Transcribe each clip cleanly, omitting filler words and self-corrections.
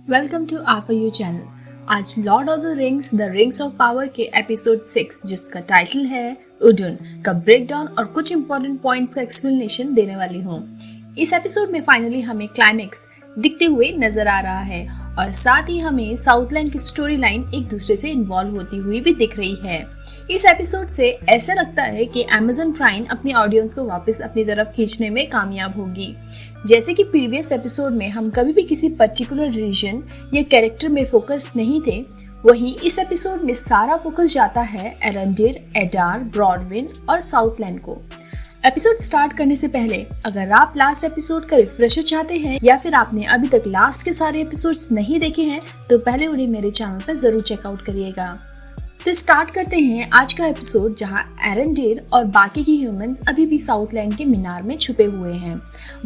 Welcome to आफर यू channel. आज Lord of the Rings of Power के एपिसोड 6 जिसका टाइटल है उडुन का ब्रेकडाउन और कुछ इंपॉर्टेंट पॉइंट्स का एक्सप्लेनेशन देने वाली हूँ। इस एपिसोड में फाइनली हमें क्लाइमेक्स दिखते हुए नजर आ रहा है और साथ ही हमें साउथलैंड की स्टोरी लाइन एक दूसरे से इन्वॉल्व होती हुई भी दिख रही है। इस एपिसोड से ऐसा लगता है कि Amazon प्राइम अपनी ऑडियंस को वापस अपनी तरफ खींचने में कामयाब होगी। जैसे कि प्रीवियस एपिसोड में हम कभी भी किसी पर्टिकुलर रीजन या कैरेक्टर में फोकस नहीं थे, वहीं इस एपिसोड में सारा फोकस जाता है एरंडिर, एडार, ब्रॉडविन और साउथलैंड को। एपिसोड स्टार्ट करने से पहले अगर आप लास्ट एपिसोड का रिफ्रेशर चाहते हैं या फिर आपने अभी तक लास्ट के सारे एपिसोड्स नहीं देखे हैं तो पहले उन्हें मेरे चैनल पर जरूर चेकआउट करिएगा। तो स्टार्ट करते हैं आज का एपिसोड जहां एरंडिर और बाकी की ह्यूमंस अभी भी साउथलैंड के मीनार में छुपे हुए हैं।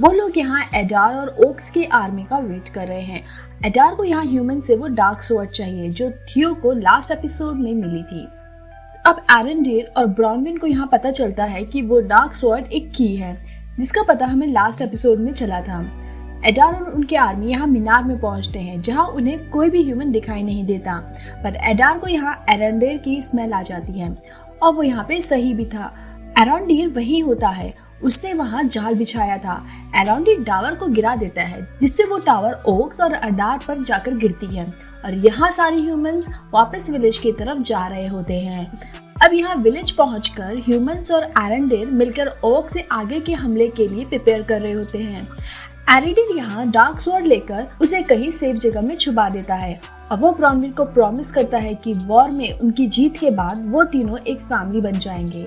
वो लोग यहाँ एडार और ओक्स की आर्मी का वेट कर रहे हैं। एडार को यहाँ ह्यूमन से वो डार्क स्वॉर्ड चाहिए जो थियो को लास्ट एपिसोड में मिली थी। अब एरंडिर और ब्रॉडविन को यहाँ पता चलता है कि वो डार्क स्वॉर्ड एक की है जिसका पता हमें लास्ट एपिसोड में चला था। एडार और उनकी आर्मी यहाँ मीनार में पहुंचते हैं जहां उन्हें कोई भी ह्यूमन दिखाई नहीं देता, पर एडार को यहाँ एरंडिर की स्मेल आ जाती है और वो यहाँ पे सही भी था। एरंडिर वही होता है, उसने वहाँ जाल बिछाया था। एरंडिर टावर को गिरा देता है जिससे वो टावर ओक्स और एडार पर जाकर गिरती है और यहाँ सारे ह्यूमंस वापस विलेज की तरफ जा रहे होते हैं। अब यहाँ विलेज पहुंचकर ह्यूमंस और एरंडिर मिलकर ओक्स से आगे के हमले के लिए प्रिपेयर कर रहे होते हैं। एरंडिर यहाँ डार्क स्वॉर्ड लेकर उसे कहीं सेफ जगह में छुपा देता है और वो ब्रॉडविन को प्रॉमिस करता है कि वॉर में उनकी जीत के बाद वो तीनों एक फैमिली बन जाएंगे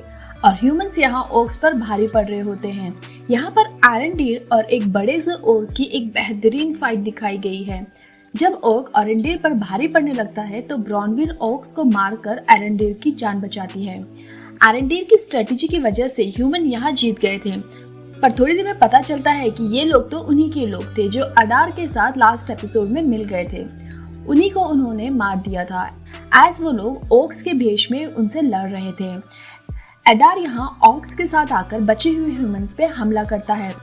और ह्यूमंस यहाँ ओक्स पर भारी पड़ रहे होते हैं। यहाँ पर एरंडिर और एक बड़े से ओक की एक बेहतरीन फाइट दिखाई गई है। जब ओक एरंडिर पर भारी पड़ने लगता है तो ब्रॉडविन ओक्स को मारकर एरंडिर की जान बचाती है। एरंडिर की स्ट्रेटेजी की वजह से ह्यूमन यहाँ जीत गए थे, पर थोड़ी देर में पता चलता है कि ये लोग तो उन्हीं के लोग थे जो एडार के साथ लास्ट एपिसोड में मिल गए थे। उन्हीं को उन्होंने मार दिया था एज वो लोग ओक्स के भेष में उनसे लड़ रहे थे। एडार यहाँ ओक्स के साथ आकर बचे हुए ह्यूमंस पे हमला करता है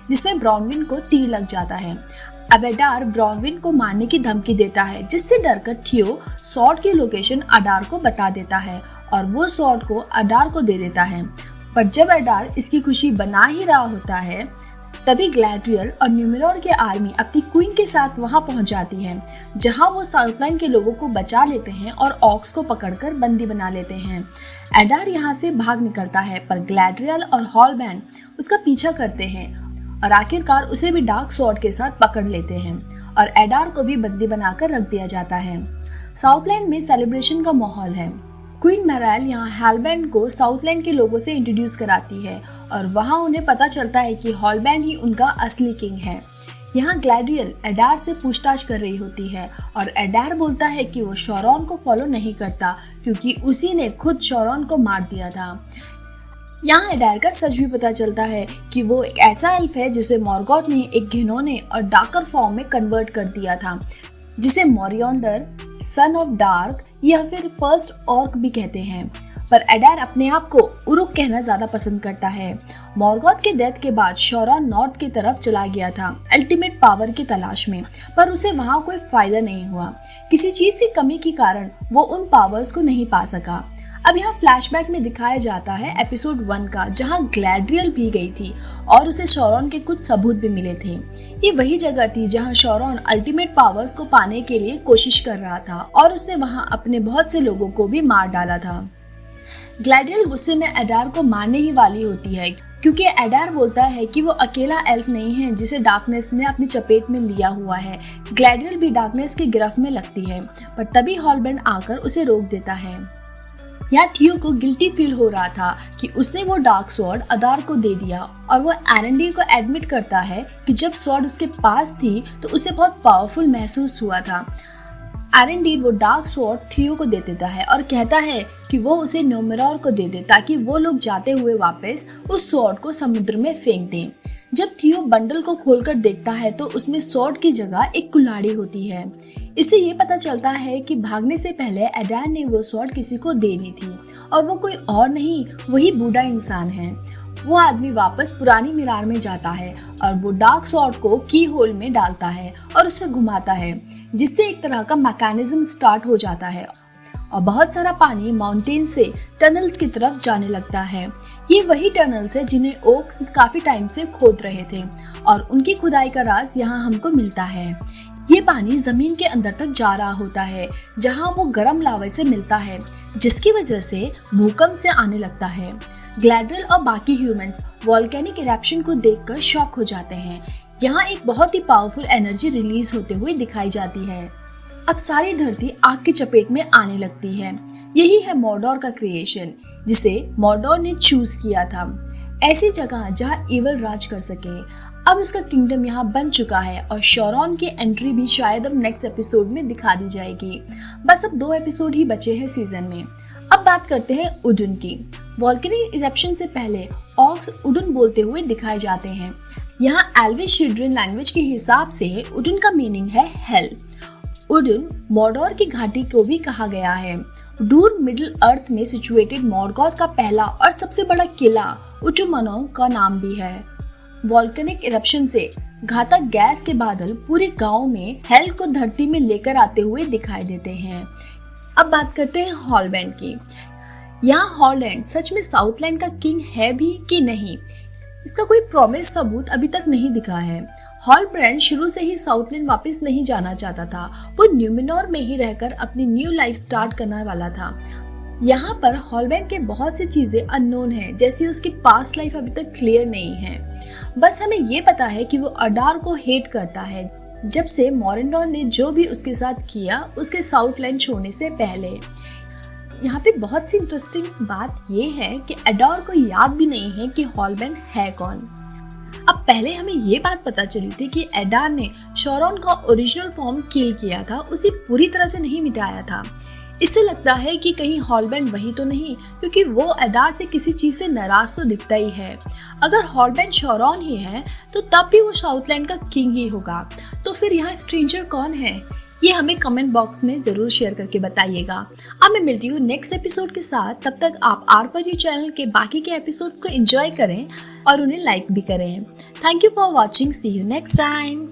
जिसमें ब्रॉडविन को तीर लग जाता है। अब एडार ब्रॉडविन को मारने की धमकी देता है जिससे डरकर थियो सॉर्ड की लोकेशन एडार को बता देता है और वो सॉर्ड को एडार को दे देता है। पर जब एडार इसकी खुशी बना ही रहा होता है तभी ग्लैड्रियल और न्यूमेरॉर की आर्मी अपनी क्वीन के साथ वहां पहुंच जाती है जहां वो साउथलैंड के लोगों को बचा लेते हैं और ऑक्स को पकड़कर बंदी बना लेते हैं। एडार यहां से भाग निकलता है पर ग्लैड्रियल और हॉलबैंड उसका पीछा करते हैं और आखिरकार उसे भी डार्क स्वॉर्ड के साथ पकड़ लेते हैं और एडार को भी बंदी बनाकर रख दिया जाता है। साउथलैंड में सेलिब्रेशन का माहौल है। क्वीन मैराइल यहाँ हॉलबैंड को साउथलैंड के लोगों से इंट्रोड्यूस कराती है और वहाँ उन्हें पता चलता है कि हॉलबैंड ही उनका असली किंग है। यहाँ ग्लैड्रियल एडार से पूछताछ कर रही होती है और एडार बोलता है कि वो शॉरॉन को फॉलो नहीं करता क्योंकि उसी ने खुद शॉरॉन को मार दिया था। यहाँ एडार का सच भी पता चलता है कि वो एक ऐसा एल्फ है जिसे मॉर्गॉथ ने एक घिनौने और डार्कर फॉर्म में कन्वर्ट कर दिया था जिसे मोरियोंडर, सन ऑफ डार्क या फिर फर्स्ट ऑर्क भी कहते हैं। पर एडार अपने आप को उरुक कहना ज्यादा पसंद करता है। मॉर्गॉथ के डेथ के बाद शॉरॉन नॉर्थ की तरफ चला गया था अल्टीमेट पावर की तलाश में, पर उसे वहां कोई फायदा नहीं हुआ। किसी चीज की कमी के कारण वो उन पावर्स को नहीं पा सका। अब यहाँ फ्लैशबैक में दिखाया जाता है एपिसोड 1 का जहाँ ग्लैड्रियल भी गई थी और उसे शॉरॉन के कुछ सबूत भी मिले थे। ये वही जगह थी जहाँ शॉरॉन अल्टीमेट पावर्स को पाने के लिए कोशिश कर रहा था और उसने वहाँ अपने बहुत से लोगों को भी मार डाला था। ग्लैड्रियल गुस्से में एडार को मारने ही वाली होती है क्योंकि एडार बोलता है कि वो अकेला एल्फ नहीं है जिसे डार्कनेस ने अपनी चपेट में लिया हुआ है। ग्लैड्रियल भी डार्कनेस की गिरफ्त में लगती है पर तभी हॉलबैंड आकर उसे रोक देता है। यहाँ थियो को गिल्टी फील हो रहा था कि उसने वो डार्क स्वॉर्ड एडार को दे दिया और वो एरंडिर को एडमिट करता है कि जब स्वॉर्ड उसके पास थी तो उसे बहुत पावरफुल महसूस हुआ था। एरंडिर वो डार्क स्वॉर्ड थियो को दे देता है और कहता है कि वो उसे न्यूमेरॉर को दे दे ताकि वो लोग जाते हुए वापस उस स्वॉर्ड को समुद्र में फेंक दें। जब थियो बंडल को खोलकर देखता है तो उसमें स्वॉर्ड की जगह एक कुल्हाड़ी होती है। इससे ये पता चलता है कि भागने से पहले एडार ने वो स्वॉर्ड किसी को दे दी थी और वो कोई और नहीं वही बूढ़ा इंसान है। वो आदमी वापस पुरानी मीरार में जाता है और वो डार्क स्वॉर्ड को की होल में डालता है और उसे घुमाता है, जिससे एक तरह का मैकेनिज्म स्टार्ट हो जाता है और बहुत सारा पानी माउंटेन से टनल्स की तरफ जाने लगता है। ये वही टनल्स है जिन्हें ओक्स काफी टाइम से खोद रहे थे और उनकी खुदाई का राज यहाँ हमको मिलता है। ये पानी जमीन के अंदर तक जा रहा होता है, जहाँ वो गर्म लावा से मिलता है, जिसकी वजह से भूकंप से आने लगता है। ग्लैडरल और बाकी ह्यूमंस वॉल्केनिक इरप्शन को देखकर शॉक हो जाते हैं। यहाँ एक बहुत ही पावरफुल एनर्जी रिलीज होते हुए दिखाई जाती है। अब सारी धरती आग की चपेट में आने लगती है। यही है मॉर्डोर का क्रिएशन, जिसे मॉर्डोर ने चूज किया था, ऐसी जगह जहाँ इविल राज कर सके। अब उसका किंगडम यहाँ बन चुका है और शौरॉन की एंट्री भी शायद अब नेक्स्ट एपिसोड में दिखा दी जाएगी। बस अब 2 एपिसोड ही बचे हैं सीजन में। अब बात करते हैं उडुन की। वॉल्केनिक इरप्शन से पहले ऑक्स उडुन बोलते हुए दिखाए जाते हैं। यहाँ एल्विश शिड्रिन लैंग्वेज के हिसाब से उडुन का मीनिंग है हेल। उडुन मॉर्डोर की घाटी को भी कहा गया है। दूर मिडिल अर्थ में सिचुएटेड मॉर्गोथ का पहला और सबसे बड़ा किला उटुमनो का नाम भी है। वॉल्केनिक इरप्शन से घातक गैस के बादल पूरे गांव में हेल को धरती में लेकर आते हुए दिखाई देते हैं। अब बात करते हैं हॉलबैंड की। यहाँ हॉलैंड सच में साउथलैंड का किंग है भी कि नहीं, इसका कोई प्रॉमिस सबूत अभी तक नहीं दिखा है। हॉलब्रैंड शुरू से ही साउथलैंड वापस नहीं जाना चाहता था। वो न्यूमेनोर में ही रहकर अपनी न्यू लाइफ स्टार्ट करने वाला था। यहाँ पर हॉलबैंड के बहुत सी चीजें अननोन हैं, जैसे उसकी पास्ट लाइफ अभी तक क्लियर नहीं है। बस हमें ये पता है कि वो अडार को हेट करता है, जब से मोरिंडोर ने जो भी उसके साथ किया उसके साउथलैंड छोड़ने से पहले। यहाँ पे बहुत सी इंटरेस्टिंग बात ये है कि अडार को याद भी नहीं है कि हॉलबैंड है कौन। अब पहले हमें ये बात पता चली थी कि एडार ने शौरॉन का ओरिजिनल फॉर्म किल किया था, उसे पूरी तरह से नहीं मिटाया था। इससे लगता है कि कहीं हॉलबैंड वही तो नहीं, क्योंकि वो एडार से किसी चीज से नाराज तो दिखता ही है। अगर हॉलबैंड शौरॉन ही है तो तब भी वो साउथलैंड का किंग ही होगा। तो फिर यहाँ स्ट्रेंजर कौन है, ये हमें कमेंट बॉक्स में जरूर शेयर करके बताइएगा। अब मैं मिलती हूँ नेक्स्ट एपिसोड के साथ। तब तक आप R4U चैनल के बाकी के एपिसोड्स को एंजॉय करें और उन्हें लाइक भी करें। Thank you for watching. See you next time.